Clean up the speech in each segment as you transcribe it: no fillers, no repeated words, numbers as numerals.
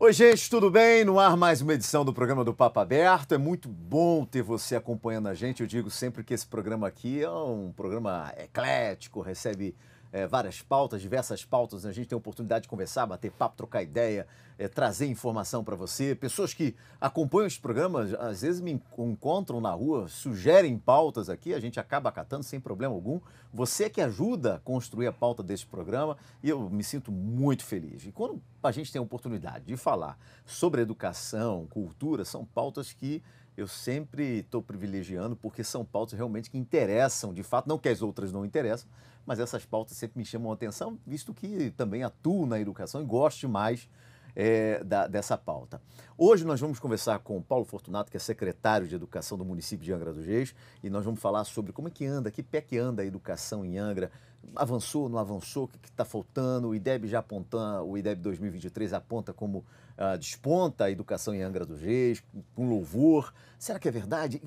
Oi, gente, tudo bem? No ar mais uma edição do programa do Papo Aberto. É muito bom ter você acompanhando a gente. Eu digo sempre que esse programa aqui é um programa eclético, recebe várias pautas, diversas pautas. A gente tem a oportunidade de conversar, bater papo, trocar ideia, trazer informação para você. Pessoas que acompanham esse programa, às vezes me encontram na rua, sugerem pautas aqui, a gente acaba acatando sem problema algum. Você que ajuda a construir a pauta desse programa e eu me sinto muito feliz. E quando a gente tem a oportunidade de falar sobre educação, cultura, são pautas que eu sempre estou privilegiando porque são pautas realmente que interessam, de fato, não que as outras não interessam, mas essas pautas sempre me chamam a atenção, visto que também atuo na educação e gosto mais dessa pauta. Hoje nós vamos conversar com o Paulo Fortunato, que é secretário de Educação do município de Angra dos Reis, e nós vamos falar sobre como é que anda, que pé que anda a educação em Angra, avançou, não avançou, o que está faltando, o IDEB já apontando, o IDEB 2023 aponta como desponta a educação em Angra dos Reis, com louvor. Será que é verdade?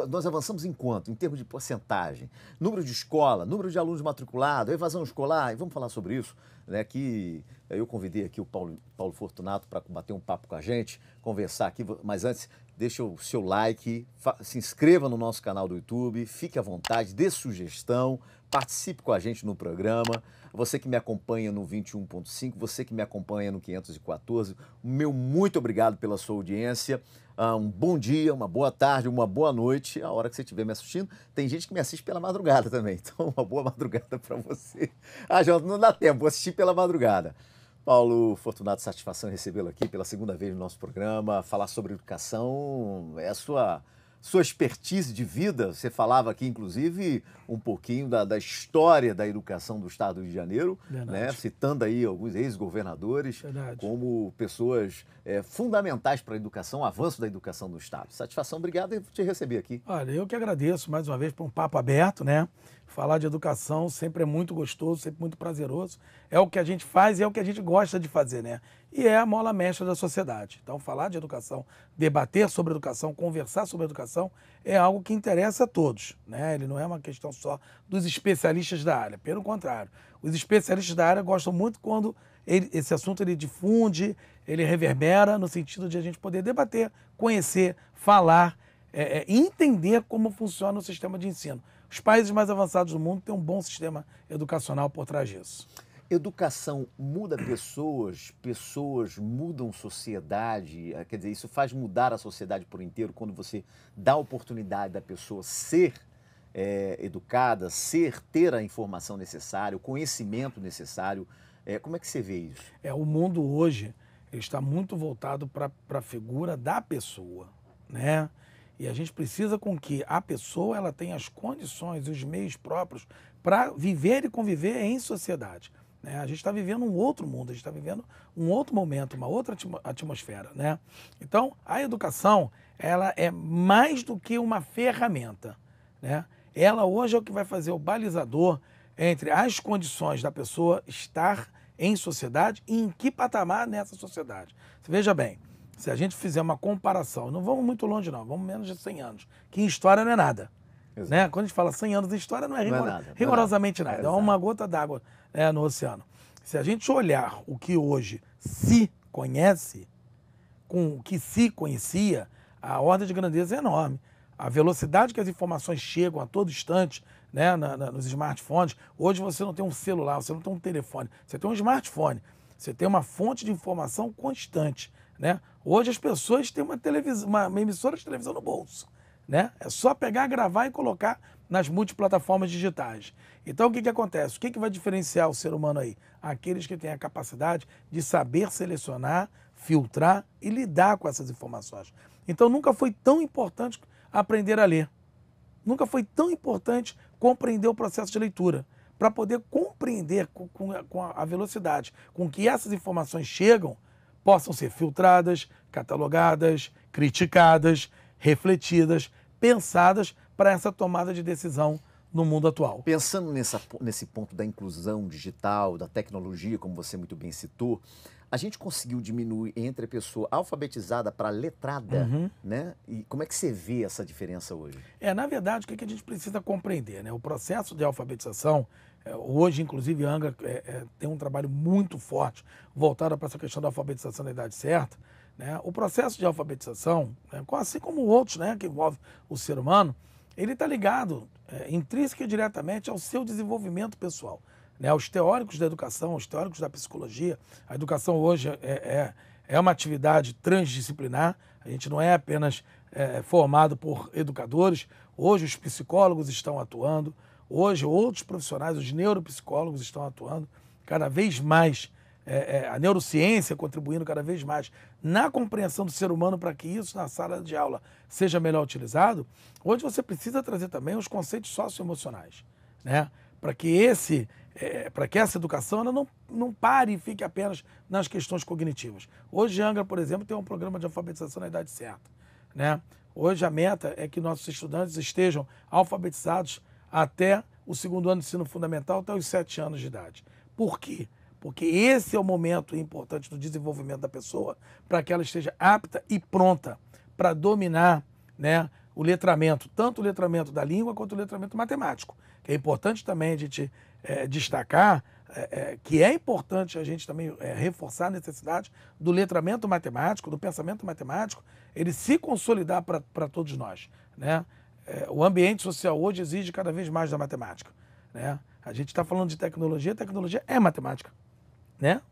Nós avançamos em quanto? Em termos de porcentagem, número de escola, número de alunos matriculados, evasão escolar, e vamos falar sobre isso, né? Que eu convidei aqui o Paulo Fortunato para bater um papo com a gente, conversar aqui, mas antes, deixa o seu like, se inscreva no nosso canal do YouTube, fique à vontade, dê sugestão, participe com a gente no programa. Você que me acompanha no 21.5, você que me acompanha no 514, meu muito obrigado pela sua audiência. Um bom dia, uma boa tarde, uma boa noite, a hora que você estiver me assistindo. Tem gente que me assiste pela madrugada também, então uma boa madrugada para você. Jonathan, não dá tempo, vou assistir pela madrugada. Paulo Fortunato, satisfação em recebê-lo aqui pela segunda vez no nosso programa. Falar sobre educação é a sua expertise de vida. Você falava aqui, inclusive, um pouquinho da história da educação do Estado do Rio de Janeiro, né? Citando aí alguns ex-governadores como pessoas fundamentais para a educação, o avanço da educação do Estado. Satisfação, obrigado por te receber aqui. Olha, eu que agradeço mais uma vez por um papo aberto, né? Falar de educação sempre é muito gostoso, sempre muito prazeroso. É o que a gente faz e é o que a gente gosta de fazer, né? E é a mola mestra da sociedade. Então, falar de educação, debater sobre educação, conversar sobre educação é algo que interessa a todos, né? Ele não é uma questão só dos especialistas da área. Pelo contrário, os especialistas da área gostam muito quando esse assunto ele difunde, ele reverbera no sentido de a gente poder debater, conhecer, falar, entender como funciona o sistema de ensino. Os países mais avançados do mundo têm um bom sistema educacional por trás disso. Educação muda pessoas, pessoas mudam sociedade, quer dizer, isso faz mudar a sociedade por inteiro quando você dá a oportunidade da pessoa ser educada, ter a informação necessária, o conhecimento necessário. Como é que você vê isso? O mundo hoje ele está muito voltado para a figura da pessoa, né? E a gente precisa com que a pessoa ela tenha as condições, os meios próprios para viver e conviver em sociedade. Né? A gente está vivendo um outro mundo, a gente está vivendo um outro momento, uma outra atmosfera. Né? Então, a educação ela é mais do que uma ferramenta. Né? Ela hoje é o que vai fazer o balizador entre as condições da pessoa estar em sociedade e em que patamar nessa sociedade. Você veja bem, se a gente fizer uma comparação, não vamos muito longe não, vamos menos de 100 anos, que em história não é nada. Né? Quando a gente fala 100 anos de história, não é rigorosamente nada, é uma gota d'água no oceano. Se a gente olhar o que hoje se conhece, com o que se conhecia, a ordem de grandeza é enorme. A velocidade que as informações chegam a todo instante, né, nos smartphones, hoje você não tem um celular, você não tem um telefone, você tem um smartphone, você tem uma fonte de informação constante. Né? Hoje as pessoas têm uma emissora de televisão no bolso. Né? É só pegar, gravar e colocar nas multiplataformas digitais. Então o que acontece? O que vai diferenciar o ser humano aí? Aqueles que têm a capacidade de saber selecionar, filtrar e lidar com essas informações. Então nunca foi tão importante aprender a ler. Nunca foi tão importante compreender o processo de leitura. Para poder compreender com a velocidade com que essas informações chegam, possam ser filtradas, catalogadas, criticadas, refletidas, pensadas para essa tomada de decisão no mundo atual. Pensando nesse ponto da inclusão digital, da tecnologia, como você muito bem citou, a gente conseguiu diminuir entre a pessoa alfabetizada para letrada, né? E como é que você vê essa diferença hoje? Na verdade, o que a gente precisa compreender, né? O processo de alfabetização, Hoje, inclusive, a Angra tem um trabalho muito forte voltado para essa questão da alfabetização na idade certa, né? O processo de alfabetização, né, assim como outros, né, que envolve o ser humano, ele está ligado intrínseca e diretamente ao seu desenvolvimento pessoal, né? Os teóricos da educação, os teóricos da psicologia. A educação hoje é uma atividade transdisciplinar, a gente não é apenas formado por educadores. Hoje os psicólogos estão atuando, hoje outros profissionais, os neuropsicólogos estão atuando cada vez mais, a neurociência contribuindo cada vez mais na compreensão do ser humano para que isso na sala de aula seja melhor utilizado. Hoje você precisa trazer também os conceitos socioemocionais, né? Para que essa educação ela não pare e fique apenas nas questões cognitivas. Hoje, Angra, por exemplo, tem um programa de alfabetização na idade certa, né? Hoje a meta é que nossos estudantes estejam alfabetizados até o 2º ano de ensino fundamental, até os 7 anos de idade. Por quê? Porque esse é o momento importante do desenvolvimento da pessoa para que ela esteja apta e pronta para dominar, né, o letramento, tanto o letramento da língua quanto o letramento matemático. Que é importante também a gente destacar que é importante a gente também reforçar a necessidade do letramento matemático, do pensamento matemático, ele se consolidar para todos nós, né? O ambiente social hoje exige cada vez mais da matemática, né? A gente está falando de tecnologia é matemática, né?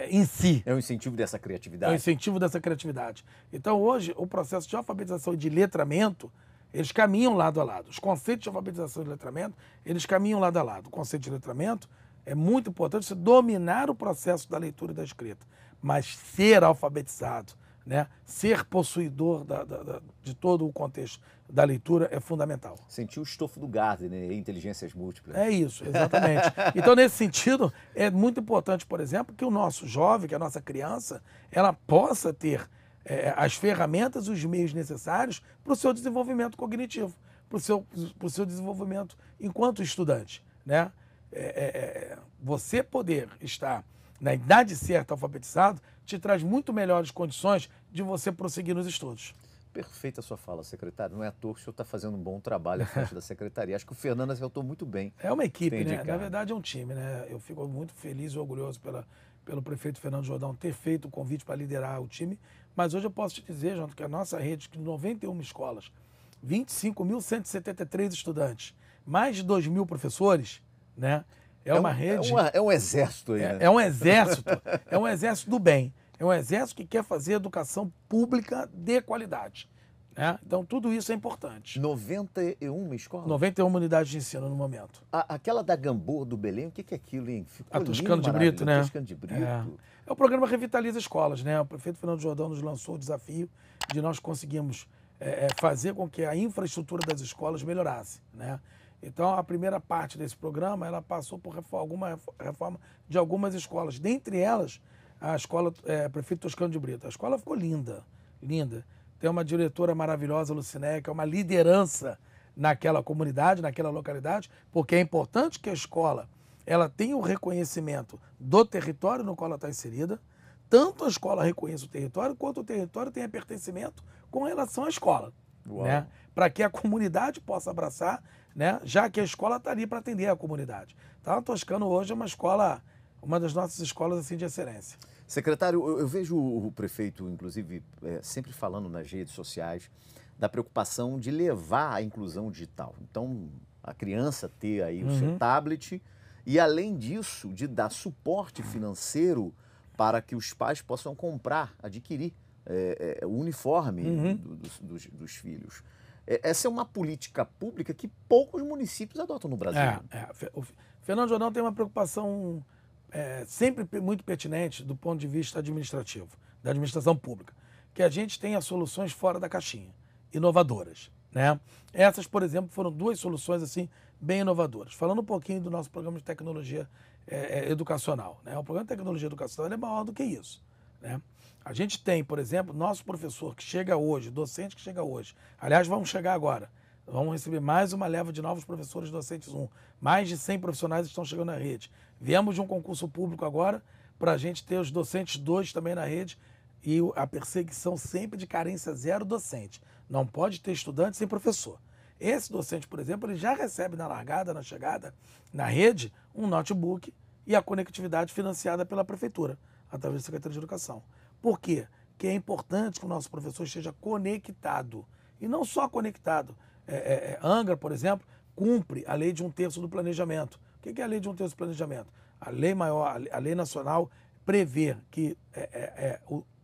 Em si. É um incentivo dessa criatividade. É um incentivo dessa criatividade. Então, hoje, o processo de alfabetização e de letramento, eles caminham lado a lado. Os conceitos de alfabetização e de letramento, eles caminham lado a lado. O conceito de letramento é muito importante você dominar o processo da leitura e da escrita, mas ser alfabetizado, né? Ser possuidor de todo o contexto da leitura é fundamental. Sentir o estofo do Gardner, inteligências múltiplas. É isso, exatamente. Então, nesse sentido, é muito importante, por exemplo, que o nosso jovem, que a nossa criança, ela possa ter as ferramentas e os meios necessários para o seu desenvolvimento cognitivo, para o seu desenvolvimento enquanto estudante, né? Você poder estar na idade certa alfabetizado te traz muito melhores condições de você prosseguir nos estudos. Perfeita a sua fala, secretário. Não é à toa que o senhor está fazendo um bom trabalho à frente da secretaria. Acho que o Fernando acertou muito bem. É uma equipe, né? Na verdade é um time, né? Eu fico muito feliz e orgulhoso pelo prefeito Fernando Jordão ter feito o convite para liderar o time. Mas hoje eu posso te dizer, João, que a nossa rede de 91 escolas, 25.173 estudantes, mais de 2.000 professores, né? Uma rede... É um exército aí, né? É um exército do bem. É um exército que quer fazer educação pública de qualidade, né? Então, tudo isso é importante. 91 escolas? 91 unidades de ensino no momento. Aquela da Gamboa do Belém, o que é aquilo, hein? A Toscano de Brito, né? Toscano de Brito. O programa Revitaliza Escolas, né? O prefeito Fernando Jordão nos lançou o desafio de nós conseguirmos fazer com que a infraestrutura das escolas melhorasse, né? Então, a primeira parte desse programa, ela passou por alguma reforma de algumas escolas. Dentre elas, a escola Prefeito Toscano de Brito. A escola ficou linda, linda. Tem uma diretora maravilhosa, Lucinéia, que é uma liderança naquela comunidade, naquela localidade, porque é importante que a escola ela tenha o reconhecimento do território no qual ela está inserida. Tanto a escola reconheça o território, quanto o território tenha pertencimento com relação à escola, né? Para que a comunidade possa abraçar, né? Já que a escola está ali para atender a comunidade. Então, a Toscano hoje é uma escola, uma das nossas escolas assim, de excelência. Secretário, eu vejo o prefeito, inclusive, sempre falando nas redes sociais da preocupação de levar a inclusão digital. Então, a criança ter aí o seu tablet e, além disso, de dar suporte financeiro para que os pais possam adquirir o uniforme dos filhos. Essa é uma política pública que poucos municípios adotam no Brasil. O Fernando Jordão tem uma preocupação sempre muito pertinente do ponto de vista administrativo, da administração pública, que a gente tenha soluções fora da caixinha, inovadoras, né? Essas, por exemplo, foram 2 soluções assim bem inovadoras. Falando um pouquinho do nosso programa de tecnologia educacional, né? O programa de tecnologia educacional é maior do que isso, né? A gente tem, por exemplo, nosso professor que chega hoje, docente que chega hoje. Aliás, vamos chegar agora. Vamos receber mais uma leva de novos professores docentes 1. Mais de 100 profissionais estão chegando na rede. Viemos de um concurso público agora para a gente ter os docentes 2 também na rede e a perseguição sempre de carência zero docente. Não pode ter estudante sem professor. Esse docente, por exemplo, ele já recebe na largada, na chegada, na rede, um notebook e a conectividade financiada pela prefeitura, através da Secretaria de Educação. Por quê? Porque é importante que o nosso professor esteja conectado. E não só conectado. Angra, por exemplo, cumpre a lei de 1/3 do planejamento. O que é a lei de 1/3 do planejamento? A lei maior, a lei nacional, prevê que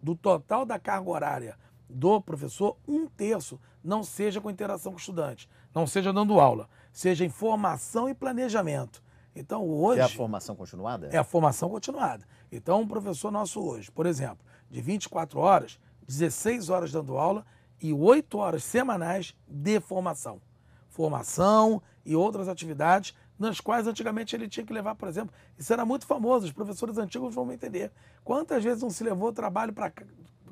do total da carga horária do professor, 1/3 não seja com interação com o estudante, não seja dando aula, seja em formação e planejamento. Então, hoje... É a formação continuada? É a formação continuada. Então, um professor nosso hoje, por exemplo, de 24 horas, 16 horas dando aula e 8 horas semanais de formação. Formação e outras atividades nas quais antigamente ele tinha que levar, por exemplo, isso era muito famoso, os professores antigos vão entender. Quantas vezes não se levou trabalho para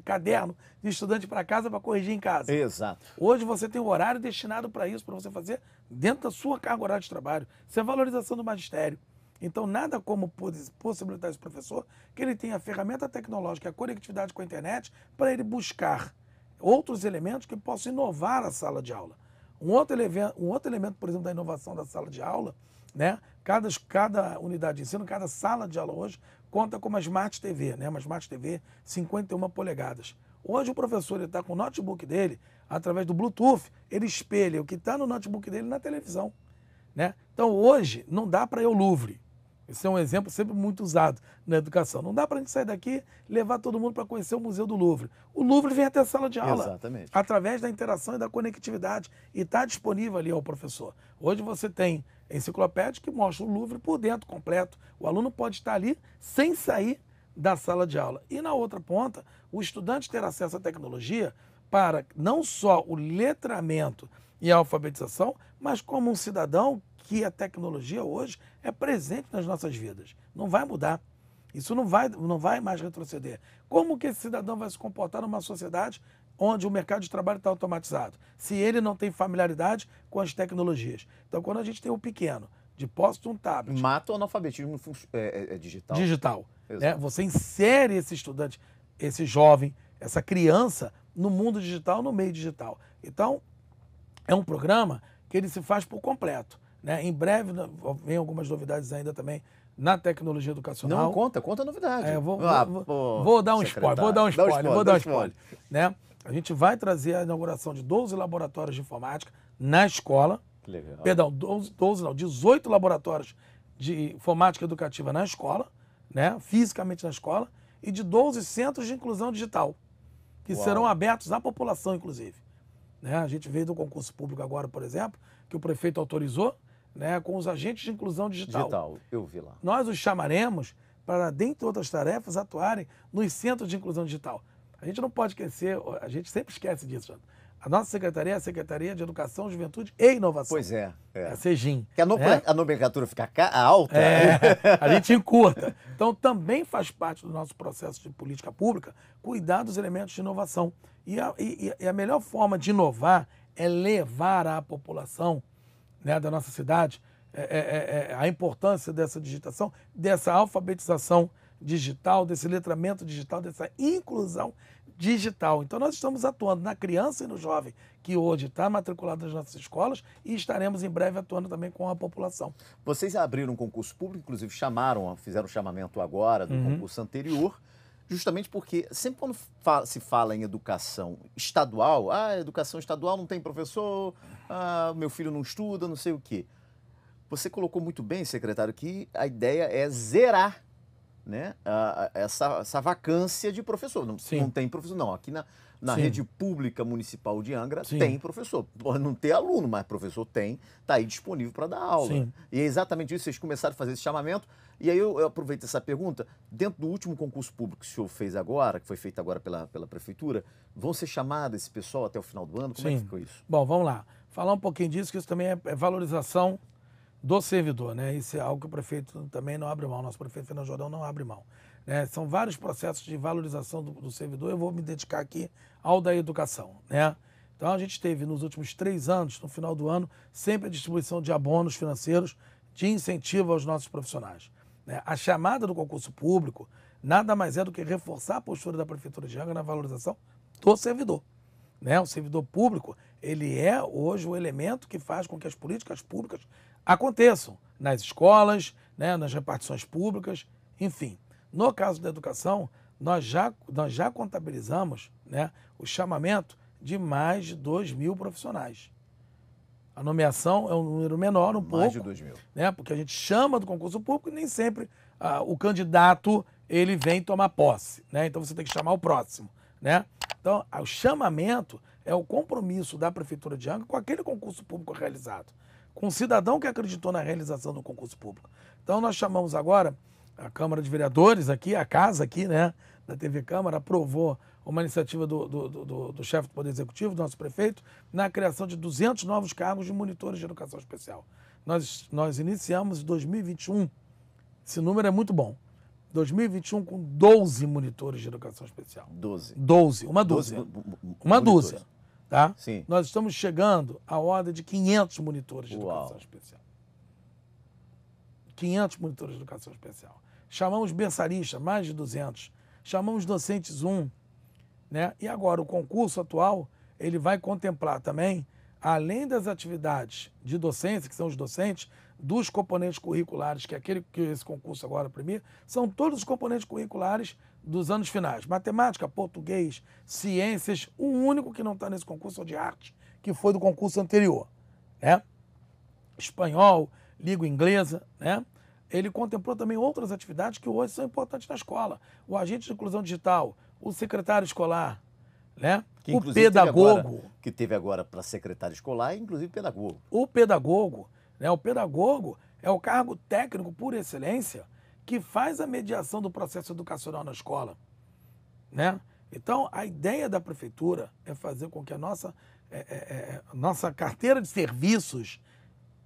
caderno de estudante para casa para corrigir em casa? Exato. Hoje você tem um horário destinado para isso, para você fazer dentro da sua carga horária de trabalho. Isso é valorização do magistério. Então, nada como possibilitar esse professor que ele tenha a ferramenta tecnológica, a conectividade com a internet, para ele buscar outros elementos que possam inovar a sala de aula. Um outro elemento, por exemplo, da inovação da sala de aula, né? Cada unidade de ensino, cada sala de aula hoje conta com uma Smart TV, né? Uma Smart TV 51 polegadas. Hoje o professor está com o notebook dele, através do Bluetooth, ele espelha o que está no notebook dele na televisão, né? Então hoje não dá para ir ao Louvre. Esse é um exemplo sempre muito usado na educação. Não dá para a gente sair daqui e levar todo mundo para conhecer o Museu do Louvre. O Louvre vem até a sala de aula. Exatamente. Através da interação e da conectividade. E está disponível ali ao professor. Hoje você tem enciclopédia que mostra o Louvre por dentro, completo. O aluno pode estar ali sem sair da sala de aula. E na outra ponta, o estudante ter acesso à tecnologia para não só o letramento e a alfabetização, mas como um cidadão que a tecnologia hoje é presente nas nossas vidas. Não vai mudar. Isso não vai mais retroceder. Como que esse cidadão vai se comportar numa sociedade onde o mercado de trabalho está automatizado, se ele não tem familiaridade com as tecnologias? Então, quando a gente tem um pequeno, de posse de um tablet... Mata o analfabetismo digital. Digital. Né? Você insere esse estudante, esse jovem, essa criança no mundo digital, no meio digital. Então, é um programa que ele se faz por completo. Né? Em breve vem algumas novidades ainda também na tecnologia educacional. Não, conta a novidade. Vou dar um spoiler. Né? A gente vai trazer a inauguração de 12 laboratórios de informática na escola. Legal. Perdão, 18 laboratórios de informática educativa na escola, né? Fisicamente na escola, e de 12 centros de inclusão digital, que serão abertos à população, inclusive. Né? A gente veio do concurso público agora, por exemplo, que o prefeito autorizou, né, com os agentes de inclusão digital. Eu vi lá. Nós os chamaremos para, dentre outras tarefas, atuarem nos centros de inclusão digital. A gente não pode esquecer, a gente sempre esquece disso, Jânio. A nossa secretaria é a Secretaria de Educação, Juventude e Inovação. Pois é. É a SEGIM. Que a nomenclatura fica alta. A gente encurta. Então, também faz parte do nosso processo de política pública cuidar dos elementos de inovação. E a melhor forma de inovar é levar à população, né, da nossa cidade a importância dessa digitação, dessa alfabetização digital, desse letramento digital, dessa inclusão digital. Então, nós estamos atuando na criança e no jovem, que hoje está matriculado nas nossas escolas, e estaremos em breve atuando também com a população. Vocês abriram um concurso público, inclusive fizeram um chamamento agora do concurso anterior, justamente porque sempre quando se fala em educação estadual, educação estadual não tem professor, meu filho não estuda, não sei o quê. Você colocou muito bem, secretário, que a ideia é zerar, né, essa vacância de professor. Não tem professor, não. Aqui na rede pública municipal de Angra tem professor. Pode não ter aluno, mas professor tem, está aí disponível para dar aula. Sim. E é exatamente isso, vocês começaram a fazer esse chamamento. E aí eu aproveito essa pergunta. Dentro do último concurso público que o senhor fez agora, que foi feito agora pela prefeitura, vão ser chamados esse pessoal até o final do ano? Como é que ficou isso? Bom, vamos lá. Falar um pouquinho disso, que isso também é valorização do servidor, né? Isso é algo que o prefeito também não abre mão, nosso prefeito Fernando Jordão não abre mão. Né? São vários processos de valorização do servidor, eu vou me dedicar aqui ao da educação, né? Então a gente teve nos últimos 3 anos, no final do ano, sempre a distribuição de abonos financeiros de incentivo aos nossos profissionais. Né? A chamada do concurso público nada mais é do que reforçar a postura da Prefeitura de Angra na valorização do servidor. Né? O servidor público, ele é hoje o elemento que faz com que as políticas públicas aconteçam nas escolas, né, nas repartições públicas, enfim. No caso da educação, nós já contabilizamos, né, o chamamento de mais de 2.000 profissionais. A nomeação é um número menor, pouco. Mais de 2.000. Né, porque a gente chama do concurso público e nem sempre o candidato ele vem tomar posse. Né? Então você tem que chamar o próximo. Né? Então, o chamamento é o compromisso da Prefeitura de Angra com aquele concurso público realizado, com o cidadão que acreditou na realização do concurso público. Então, nós chamamos agora a Câmara de Vereadores aqui, a casa aqui, né, da TV Câmara, aprovou uma iniciativa do chefe do Poder Executivo, do nosso prefeito, na criação de 200 novos cargos de monitores de educação especial. Nós iniciamos em 2021, esse número é muito bom, 2021 com 12 monitores de educação especial. 12, uma dúzia. Uma dúzia, tá? Sim. Nós estamos chegando à ordem de 500 monitores de educação especial. 500 monitores de educação especial. Chamamos berçaristas, mais de 200. Chamamos docentes 1. Né? E agora, o concurso atual, ele vai contemplar também, além das atividades de docência, que são os docentes, dos componentes curriculares, que é aquele que esse concurso agora premia, são todos os componentes curriculares dos anos finais. Matemática, português, ciências, o único que não está nesse concurso é o de arte, que foi do concurso anterior. Né? Espanhol, língua inglesa, né? Ele contemplou também outras atividades que hoje são importantes na escola. O agente de inclusão digital, o secretário escolar, né? Que, o pedagogo. Que teve agora para secretário escolar e inclusive pedagogo. O pedagogo, né? O pedagogo é o cargo técnico por excelência que faz a mediação do processo educacional na escola. Né? Então, a ideia da prefeitura é fazer com que a nossa carteira de serviços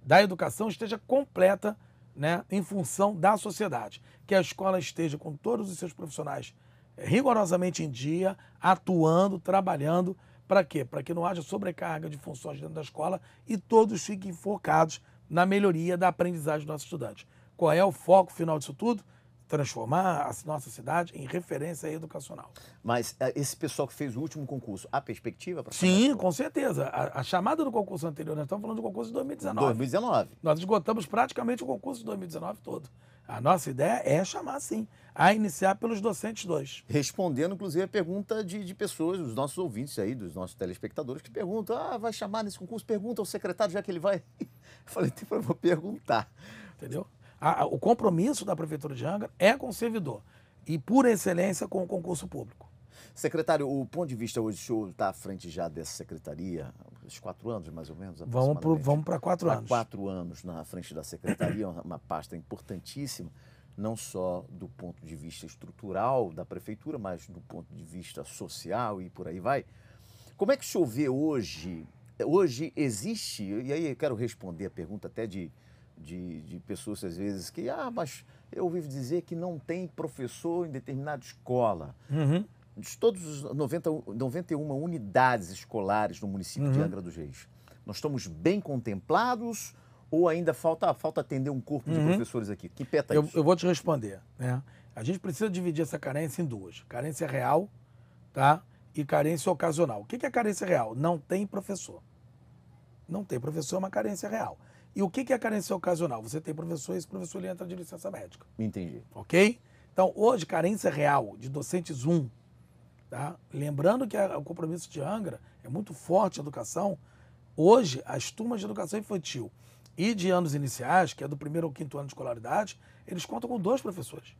da educação esteja completa, né, em função da sociedade. Que a escola esteja com todos os seus profissionais rigorosamente em dia, atuando, trabalhando. Para quê? Para que não haja sobrecarga de funções dentro da escola e todos fiquem focados na melhoria da aprendizagem dos nossos estudantes. Qual é o foco final disso tudo? Transformar a nossa cidade em referência educacional. Mas esse pessoal que fez o último concurso, há perspectiva para Sim, com certeza. A chamada do concurso anterior, nós estamos falando do concurso de 2019. 2019. Nós esgotamos praticamente o concurso de 2019 todo. A nossa ideia é chamar, sim, a iniciar pelos docentes 2. Respondendo, inclusive, a pergunta de pessoas, dos nossos ouvintes aí, dos nossos telespectadores, que perguntam, vai chamar nesse concurso? Pergunta ao secretário, já que ele vai. Eu falei, eu vou perguntar. Entendeu? O compromisso da Prefeitura de Angra é com o servidor e, por excelência, com o concurso público. Secretário, o ponto de vista hoje, o senhor está à frente já dessa secretaria, uns 4 anos, mais ou menos? Vamos para 4 anos. 4 anos na frente da secretaria, uma pasta importantíssima, não só do ponto de vista estrutural da prefeitura, mas do ponto de vista social e por aí vai. Como é que o senhor vê hoje? Hoje existe, e aí eu quero responder a pergunta até de pessoas, às vezes, que, mas eu ouvi dizer que não tem professor em determinada escola. Uhum. De todos os 91 unidades escolares no município de Angra dos Reis, nós estamos bem contemplados ou ainda falta atender um corpo de professores aqui? Que peta isso? Eu vou te responder. Né? A gente precisa dividir essa carência em duas. Carência real, tá? E carência ocasional. O que é carência real? Não tem professor. Não tem professor é uma carência real. E o que é carência ocasional? Você tem professor e esse professor ele entra de licença médica. Entendi. Ok? Então, hoje, carência real de docentes 1, tá? Lembrando que o compromisso de Angra é muito forte a educação. Hoje, as turmas de educação infantil e de anos iniciais, que é do 1º ao 5º ano de escolaridade, eles contam com 2 professores.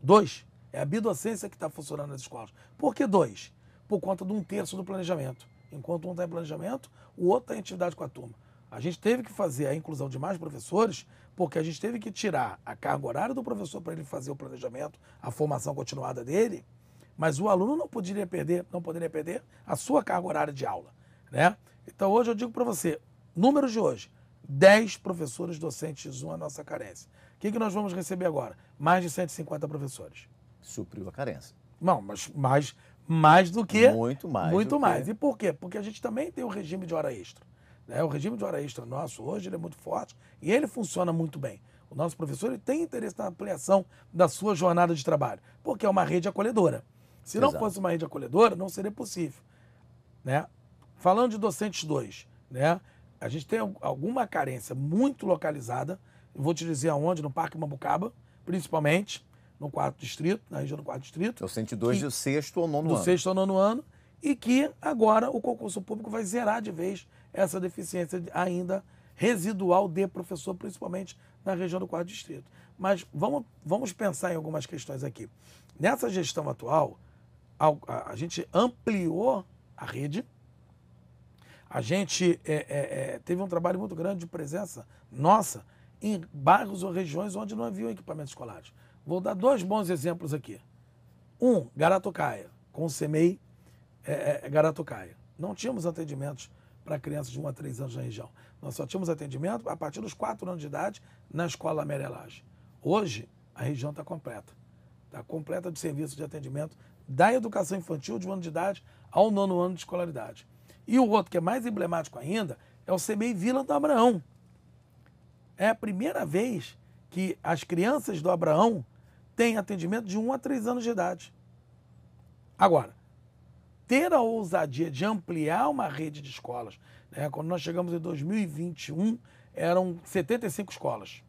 2. É a bidocência que está funcionando nas escolas. Por que 2? Por conta de 1/3 do planejamento. Enquanto um está em planejamento, o outro está em atividade com a turma. A gente teve que fazer a inclusão de mais professores porque a gente teve que tirar a carga horária do professor para ele fazer o planejamento, a formação continuada dele, mas o aluno não poderia perder a sua carga horária de aula. Né? Então hoje eu digo para você, números de hoje, 10 professores docentes 1 a nossa carência. O que nós vamos receber agora? Mais de 150 professores. Supriu a carência. Não, mas mais do que... Muito mais. Muito mais. E por quê? Porque a gente também tem o regime de hora extra. O regime de hora extra nosso hoje ele é muito forte e ele funciona muito bem. O nosso professor ele tem interesse na ampliação da sua jornada de trabalho, porque é uma rede acolhedora. Se não fosse uma rede acolhedora, não seria possível. Né? Falando de docentes 2, né? A gente tem alguma carência muito localizada, eu vou te dizer aonde, no Parque Mambucaba, principalmente, no 4º distrito, na região do 4º distrito. Docente 2 do 6º ao 9º ano. Do 6º ao 9º ano, e que agora o concurso público vai zerar de vez essa deficiência ainda residual de professor, principalmente na região do 4º distrito. Mas vamos pensar em algumas questões aqui. Nessa gestão atual, a gente ampliou a rede, a gente teve um trabalho muito grande de presença nossa em bairros ou regiões onde não haviam equipamentos escolares. Vou dar 2 bons exemplos aqui. Garatucaia, com o CEMEI Garatucaia. Não tínhamos atendimentos para crianças de 1 a 3 anos na região. Nós só tínhamos atendimento a partir dos 4 anos de idade na Escola Amélia Laje. Hoje, a região está completa. Está completa de serviço de atendimento da educação infantil de 1 ano de idade ao 9º ano de escolaridade. E o outro, que é mais emblemático ainda, é o CEMEI Vila do Abraão. É a primeira vez que as crianças do Abraão têm atendimento de 1 a 3 anos de idade. Agora, ter a ousadia de ampliar uma rede de escolas, né? Quando nós chegamos em 2021, eram 75 escolas.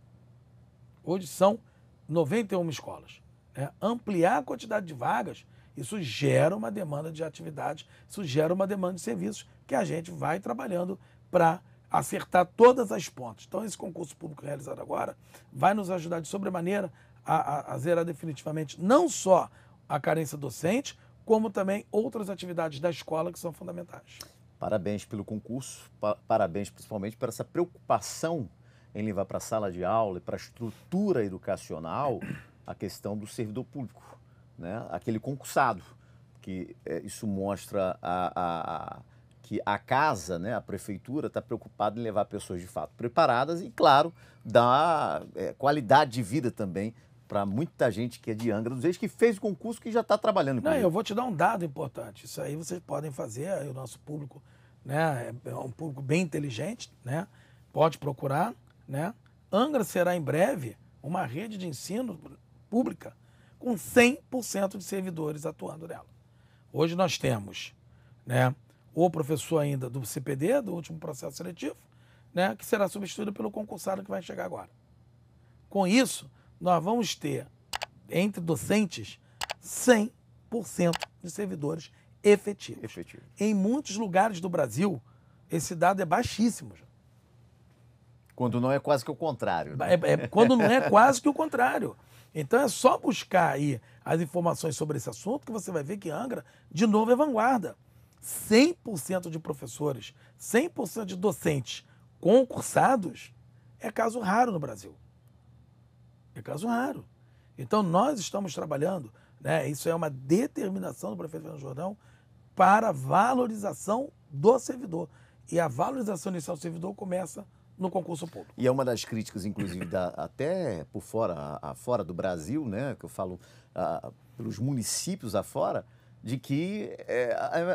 Hoje são 91 escolas. Né? Ampliar a quantidade de vagas, isso gera uma demanda de atividade, isso gera uma demanda de serviços que a gente vai trabalhando para acertar todas as pontas. Então, esse concurso público realizado agora vai nos ajudar de sobremaneira a zerar definitivamente não só a carência docente, como também outras atividades da escola que são fundamentais. Parabéns pelo concurso, parabéns principalmente por essa preocupação em levar para a sala de aula e para a estrutura educacional a questão do servidor público, né? Aquele concursado, que isso mostra que a casa, né, a prefeitura, está preocupada em levar pessoas de fato preparadas e, claro, dar qualidade de vida também para muita gente que é de Angra dos Reis, que fez o concurso, que já está trabalhando com Não, ele. eu vou te dar um dado importante. Isso aí vocês podem fazer, aí o nosso público, né, é um público bem inteligente, né, pode procurar, né. Angra será em breve uma rede de ensino pública com 100% de servidores atuando nela. Hoje nós temos, né, o professor ainda do CPD, do último processo seletivo, né, que será substituído pelo concursado que vai chegar agora. Com isso, nós vamos ter, entre docentes, 100% de servidores efetivos. Em muitos lugares do Brasil, esse dado é baixíssimo. Quando não é quase que o contrário. Né? Quando não é quase que o contrário. Então é só buscar aí as informações sobre esse assunto que você vai ver que Angra, de novo, é vanguarda. 100% de professores, 100% de docentes concursados é caso raro no Brasil. É caso raro. Então nós estamos trabalhando, né, isso é uma determinação do prefeito Fernando Jordão para a valorização do servidor. E a valorização inicial do servidor começa no concurso público. E é uma das críticas, inclusive, até por fora do Brasil, né, que eu falo pelos municípios afora, de que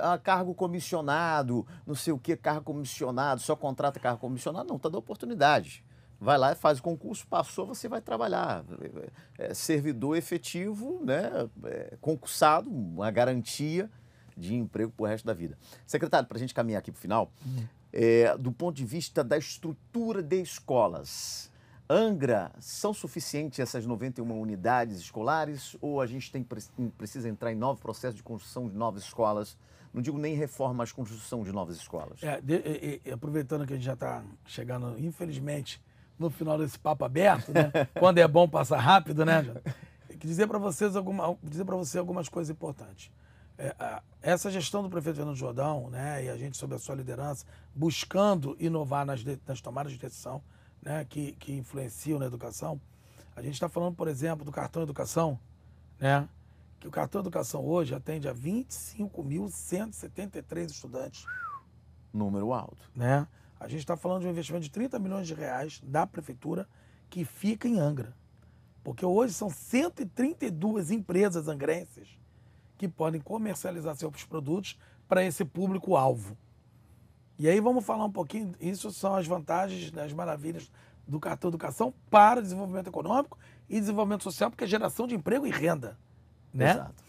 a cargo comissionado, não sei o que, cargo comissionado, só contrata cargo comissionado, não, está dando oportunidade. Vai lá e faz o concurso, passou, você vai trabalhar. Servidor efetivo, né, concursado, uma garantia de emprego para o resto da vida. Secretário, para a gente caminhar aqui para o final, do ponto de vista da estrutura de escolas, Angra, são suficientes essas 91 unidades escolares ou a gente precisa entrar em novo processo de construção de novas escolas? Não digo nem reforma, mas construção de novas escolas. Aproveitando que a gente já está chegando, infelizmente, no final desse papo aberto, né? Quando é bom passar rápido, né? Dizer para você algumas coisas importantes. Essa gestão do prefeito Fernando Jordão, né, e a gente, sob a sua liderança, buscando inovar nas tomadas de decisão, né, que influenciam na educação. A gente está falando, por exemplo, do cartão educação, né, que o cartão educação hoje atende a 25.173 estudantes. Número alto. Né? A gente está falando de um investimento de 30 milhões de reais da prefeitura que fica em Angra. Porque hoje são 132 empresas angrenses que podem comercializar seus produtos para esse público-alvo. E aí vamos falar um pouquinho, isso são as vantagens, as maravilhas do cartão educação para desenvolvimento econômico e desenvolvimento social, porque é geração de emprego e renda. Né? Exato.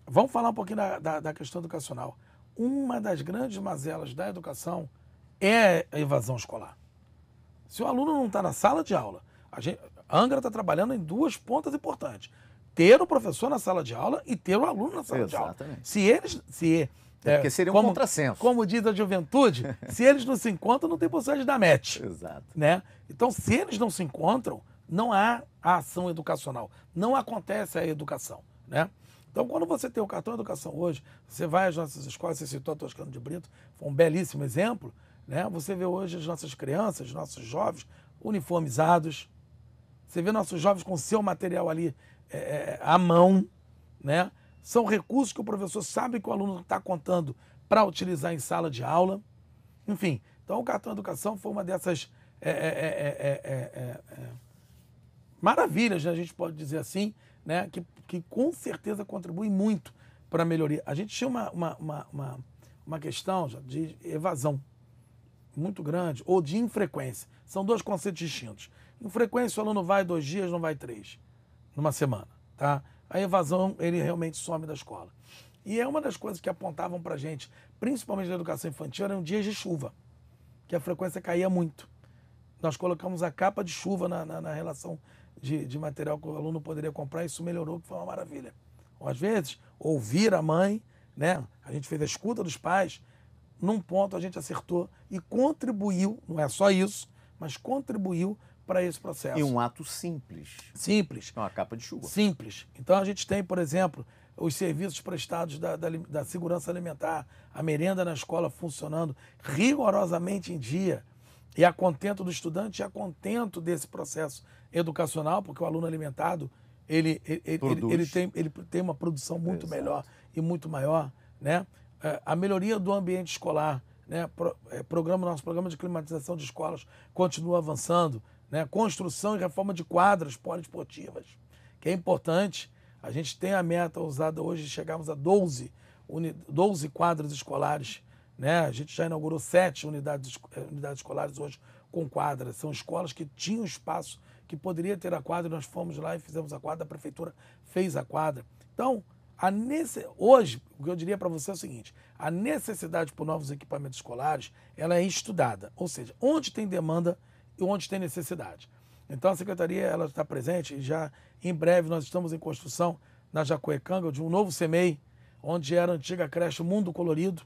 Vamos falar um pouquinho da questão educacional. uma das grandes mazelas da educação é a evasão escolar. Se o aluno não está na sala de aula, a Angra está trabalhando em duas pontas importantes. Ter o professor na sala de aula e ter o aluno na sala de aula. Porque seria um contrassenso. Como diz a juventude, se eles não se encontram, não tem possibilidade de dar match. Exato. Né? Então, se eles não se encontram, não há a ação educacional. Não acontece a educação. Né? Então, quando você tem o cartão de educação hoje, você vai às nossas escolas, você citou a Toscano de Brito, foi um belíssimo exemplo. Né? Você vê hoje as nossas crianças, nossos jovens uniformizados. Você vê nossos jovens com seu material ali à mão, né? São recursos que o professor sabe que o aluno está contando para utilizar em sala de aula. Enfim, então o cartão de educação foi uma dessas maravilhas, né? A gente pode dizer assim, né? Que com certeza contribui muito para a melhoria. A gente tinha uma questão de evasão muito grande, ou de infrequência. São dois conceitos distintos. Infrequência, o aluno vai 2 dias, não vai 3, numa semana, tá? A evasão, ele realmente some da escola. E é uma das coisas que apontavam pra gente, principalmente na educação infantil, eram dias de chuva, que a frequência caía muito. Nós colocamos a capa de chuva na relação de material que o aluno poderia comprar, e isso melhorou, que foi uma maravilha. Ou, às vezes, ouvir a mãe, né? A gente fez a escuta dos pais, num ponto a gente acertou e contribuiu, não é só isso, mas contribuiu para esse processo. E um ato simples. Simples. Uma capa de chuva. Simples. Então a gente tem, por exemplo, os serviços prestados da segurança alimentar, a merenda na escola funcionando rigorosamente em dia, e a contento do estudante e a contento desse processo educacional, porque o aluno alimentado, ele tem uma produção muito melhor e muito maior, né? A melhoria do ambiente escolar, né? Nosso programa de climatização de escolas continua avançando, né? Construção e reforma de quadras poliesportivas, que é importante. A gente tem a meta usada hoje de chegarmos a 12 quadras escolares, né? A gente já inaugurou 7 unidades escolares hoje com quadras. São escolas que tinham espaço, que poderia ter a quadra, e nós fomos lá e fizemos a quadra, a prefeitura fez a quadra. Então, hoje, o que eu diria para você é o seguinte: a necessidade por novos equipamentos escolares, ela é estudada, ou seja, onde tem demanda e onde tem necessidade. Então a secretaria, ela está presente, e já em breve nós estamos em construção na Jacuecanga de um novo CEMEI, onde era a antiga creche Mundo Colorido.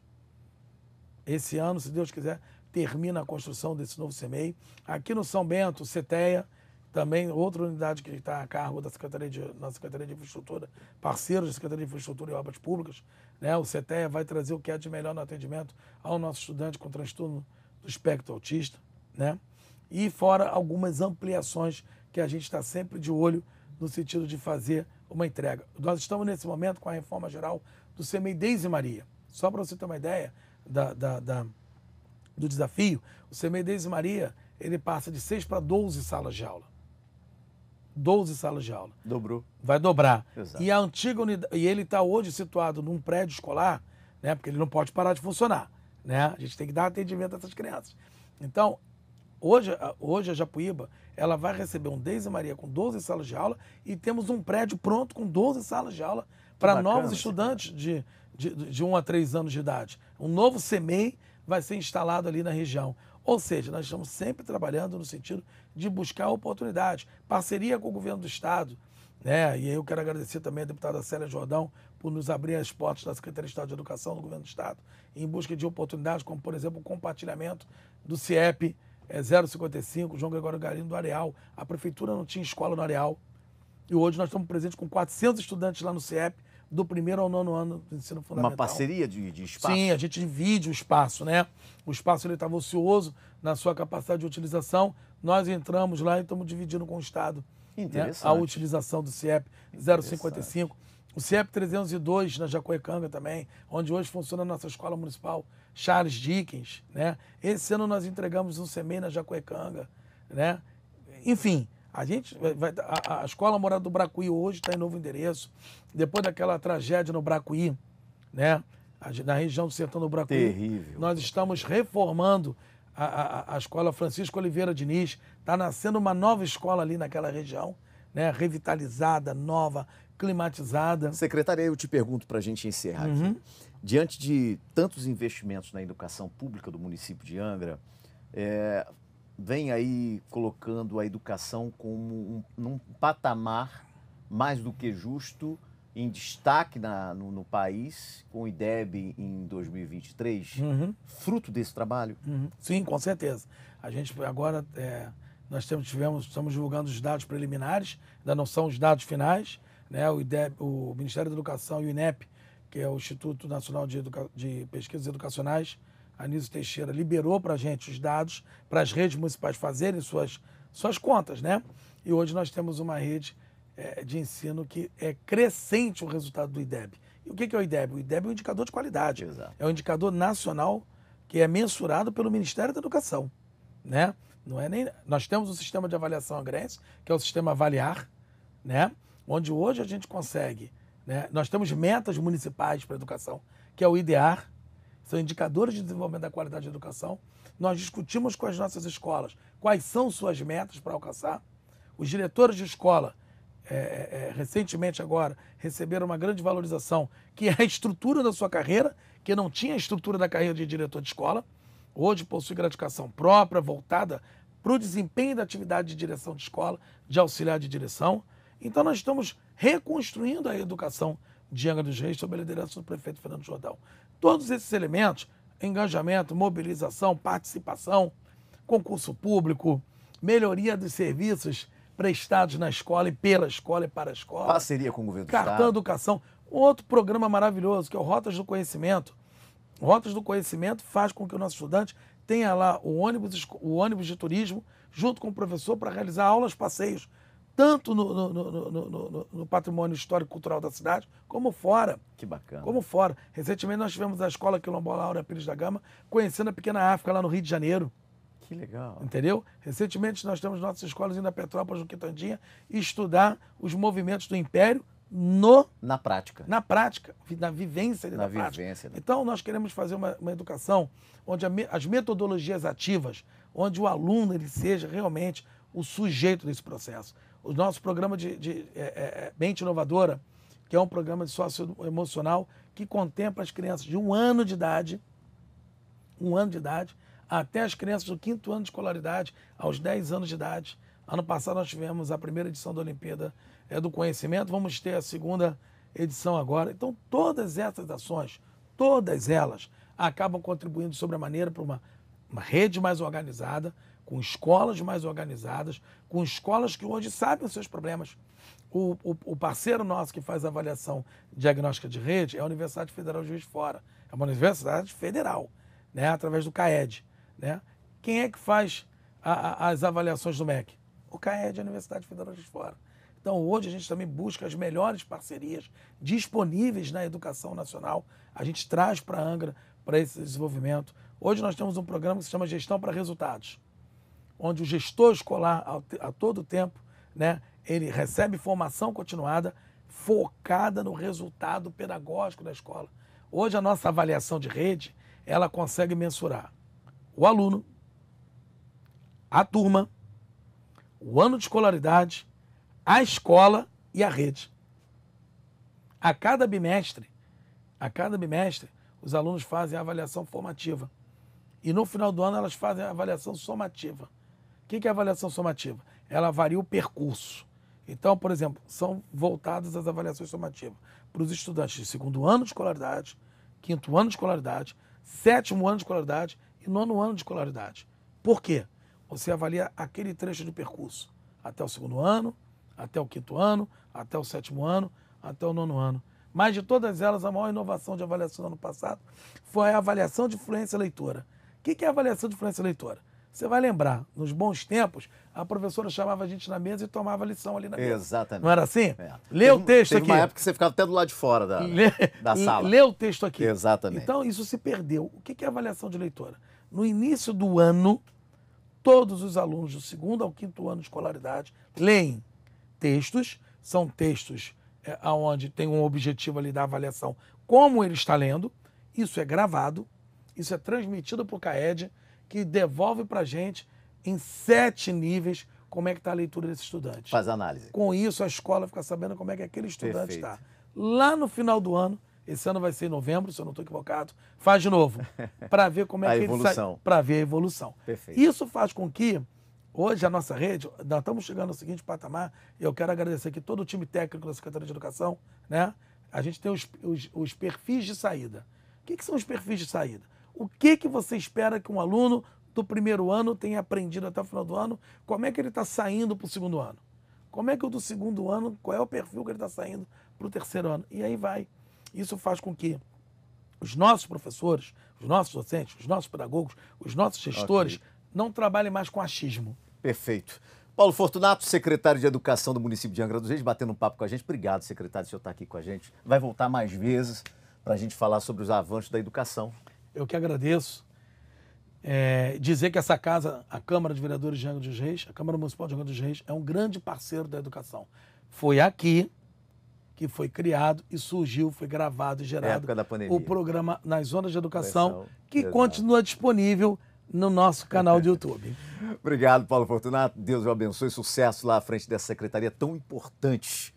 Esse ano, se Deus quiser, termina a construção desse novo CEMEI. Aqui no São Bento, CETEA, também outra unidade que está a cargo da Secretaria de Infraestrutura, parceiro da Secretaria de Infraestrutura e Obras Públicas, né? O CETEA vai trazer o que é de melhor no atendimento ao nosso estudante com transtorno do espectro autista, né? E fora algumas ampliações que a gente está sempre de olho no sentido de fazer uma entrega. Nós estamos nesse momento com a reforma geral do CEMEI Deise Maria. Só para você ter uma ideia do desafio, o CEMEI Deise Maria, ele passa de 6 para 12 salas de aula. 12 salas de aula. Dobrou. Vai dobrar. Exato. E a antiga unidade, e ele está hoje situado num prédio escolar, né? Porque ele não pode parar de funcionar, né? A gente tem que dar atendimento a essas crianças. Então, hoje a Japuíba, ela vai receber um Deise Maria com 12 salas de aula, e temos um prédio pronto com 12 salas de aula para novos estudantes de 1 a 3 anos de idade. Um novo CEMEI vai ser instalado ali na região. Ou seja, nós estamos sempre trabalhando no sentido de buscar oportunidades, parceria com o governo do Estado, né? E eu quero agradecer também a deputada Célia Jordão por nos abrir as portas da Secretaria de Estado de Educação do governo do Estado, em busca de oportunidades, como, por exemplo, o compartilhamento do CIEP 055, João Gregório Garino, do Areal. A prefeitura não tinha escola no Areal, e hoje nós estamos presentes com 400 estudantes lá no CIEP, do 1º ao 9º ano do ensino fundamental. Uma parceria de espaço? Sim, a gente divide o espaço, né? O espaço ele estava ocioso na sua capacidade de utilização. Nós entramos lá e estamos dividindo com o Estado, né, a utilização do CIEP 055. O CIEP 302 na Jacuecanga também, onde hoje funciona a nossa escola municipal Charles Dickens, né? Esse ano nós entregamos um CEMEI na Jacuecanga, né? Enfim, a Escola Morada do Bracuí hoje está em novo endereço. Depois daquela tragédia no Bracuí, né? Na região do sertão do Bracuí. Terrível. Nós estamos reformando a Escola Francisco Oliveira Diniz. Está nascendo uma nova escola ali naquela região, né, revitalizada, nova, climatizada. Secretária, eu te pergunto para a gente encerrar aqui. Diante de tantos investimentos na educação pública do município de Angra, vem aí colocando a educação como num patamar mais do que justo, em destaque no país, com o IDEB em 2023, fruto desse trabalho? Sim, com certeza. A gente agora, nós estamos divulgando os dados preliminares, ainda não são os dados finais, né? O IDEB, o Ministério da Educação e o INEP, que é o Instituto Nacional de Pesquisas Educacionais, Anísio Teixeira, liberou para a gente os dados para as redes municipais fazerem suas contas, né? E hoje nós temos uma rede de ensino que é crescente o resultado do IDEB. E o que é o IDEB? O IDEB é um indicador de qualidade. Exato. É um indicador nacional que é mensurado pelo Ministério da Educação, né? Não é nem... Nós temos o sistema de avaliação angrense, que é o sistema Avaliar, né? Onde hoje a gente consegue, né? Nós temos metas municipais para a educação, que é o IDEAR, são indicadores de desenvolvimento da qualidade da educação. Nós discutimos com as nossas escolas quais são suas metas para alcançar. Os diretores de escola, recentemente agora, receberam uma grande valorização, que é a estrutura da sua carreira, que não tinha a estrutura da carreira de diretor de escola. Hoje possui gratificação própria, voltada para o desempenho da atividade de direção de escola, de auxiliar de direção. Então nós estamos reconstruindo a educação de Angra dos Reis sob a liderança do prefeito Fernando Jordão. Todos esses elementos, engajamento, mobilização, participação, concurso público, melhoria dos serviços prestados na escola e pela escola e para a escola. Parceria com o governo do Estado. Cartão Educação. Outro programa maravilhoso, que é o Rotas do Conhecimento. Rotas do Conhecimento faz com que o nosso estudante tenha lá o ônibus de turismo, junto com o professor, para realizar aulas, passeios, tanto no patrimônio histórico e cultural da cidade, como fora. Que bacana. Como fora. Recentemente nós tivemos a Escola Quilombola Áurea Pires da Gama, conhecendo a pequena África lá no Rio de Janeiro. Que legal. Entendeu? Recentemente nós temos nossas escolas indo a Petrópolis, no Quitandinha, estudar os movimentos do Império na prática. Na prática, na vivência ali, na prática. Vivência, né? Então nós queremos fazer uma educação onde as metodologias ativas, onde o aluno ele seja realmente o sujeito desse processo. O nosso programa de Mente Inovadora, que é um programa de socioemocional que contempla as crianças de 1 ano de idade, até as crianças do 5º ano de escolaridade, aos 10 anos de idade. Ano passado nós tivemos a primeira edição da Olimpíada do Conhecimento, vamos ter a 2ª edição agora. Então todas essas ações, todas elas, acabam contribuindo sobremaneira para uma rede mais organizada, com escolas mais organizadas, com escolas que hoje sabem os seus problemas. O parceiro nosso que faz a avaliação diagnóstica de rede é a Universidade Federal de Juiz de Fora. É uma universidade federal, né, através do CAED. Né? Quem é que faz as avaliações do MEC? O CAED, a Universidade Federal de Juiz de Fora. Então, hoje a gente também busca as melhores parcerias disponíveis na educação nacional. A gente traz para a Angra, para esse desenvolvimento. Hoje nós temos um programa que se chama Gestão para Resultados, onde o gestor escolar, a todo tempo, né, ele recebe formação continuada focada no resultado pedagógico da escola. Hoje a nossa avaliação de rede, ela consegue mensurar o aluno, a turma, o ano de escolaridade, a escola e a rede. A cada bimestre, os alunos fazem a avaliação formativa. E no final do ano elas fazem a avaliação somativa. O que é a avaliação somativa? Ela avalia o percurso. Então, por exemplo, são voltadas as avaliações somativas para os estudantes de 2º ano de escolaridade, 5º ano de escolaridade, 7º ano de escolaridade e 9º ano de escolaridade. Por quê? Você avalia aquele trecho de percurso até o 2º ano, até o 5º ano, até o 7º ano, até o 9º ano. Mas de todas elas, a maior inovação de avaliação do ano passado foi a avaliação de fluência leitora. O que é a avaliação de fluência leitora? Você vai lembrar, nos bons tempos, a professora chamava a gente na mesa e tomava lição ali na mesa. Exatamente. Não era assim? Lê o texto aqui. Teve uma época que você ficava até do lado de fora da sala. Lê o texto aqui. Exatamente. Então, isso se perdeu. O que é avaliação de leitora? No início do ano, todos os alunos do 2º ao 5º ano de escolaridade leem textos, são textos onde tem um objetivo ali da avaliação, como ele está lendo. Isso é gravado, isso é transmitido para o CAED, que devolve para a gente em 7 níveis, como é que está a leitura desse estudante. Faz análise. Com isso, a escola fica sabendo como é que aquele estudante Perfeito. está. Lá no final do ano, esse ano vai ser em novembro, se eu não estou equivocado, faz de novo, para ver como é A que evolução. ele sai, para ver a evolução. Perfeito. Isso faz com que, hoje, a nossa rede, nós estamos chegando ao seguinte patamar, e eu quero agradecer aqui todo o time técnico da Secretaria de Educação, né? A gente tem os perfis de saída. O que são os perfis de saída? O que você espera que um aluno do primeiro ano tenha aprendido até o final do ano? Como é que ele está saindo para o segundo ano? Como é que o do segundo ano, qual é o perfil que ele está saindo para o terceiro ano? E aí vai. Isso faz com que os nossos professores, os nossos docentes, os nossos pedagogos, os nossos gestores não trabalhem mais com achismo. Perfeito. Paulo Fortunato, secretário de Educação do município de Angra dos Reis, batendo um papo com a gente. Obrigado, secretário, por senhor estar aqui com a gente. Vai voltar mais vezes para a gente falar sobre os avanços da educação. Eu que agradeço. Dizer que essa casa, a Câmara de Vereadores de Angra dos Reis, a Câmara Municipal de Angra dos Reis, é um grande parceiro da educação. Foi aqui que foi criado e surgiu, foi gravado e gerado o programa Nas Ondas de Educação, que continua disponível no nosso canal de YouTube. Obrigado, Paulo Fortunato. Deus o abençoe. Sucesso lá à frente dessa secretaria tão importante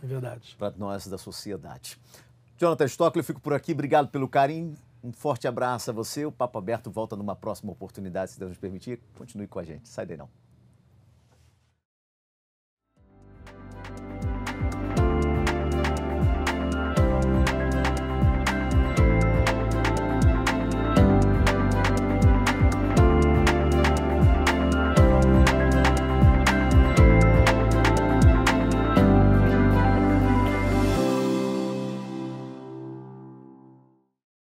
para nós da sociedade. Jonathan Stockley, eu fico por aqui. Obrigado pelo carinho. Um forte abraço a você. O Papo Aberto volta numa próxima oportunidade, se Deus nos permitir. Continue com a gente. Sai daí não.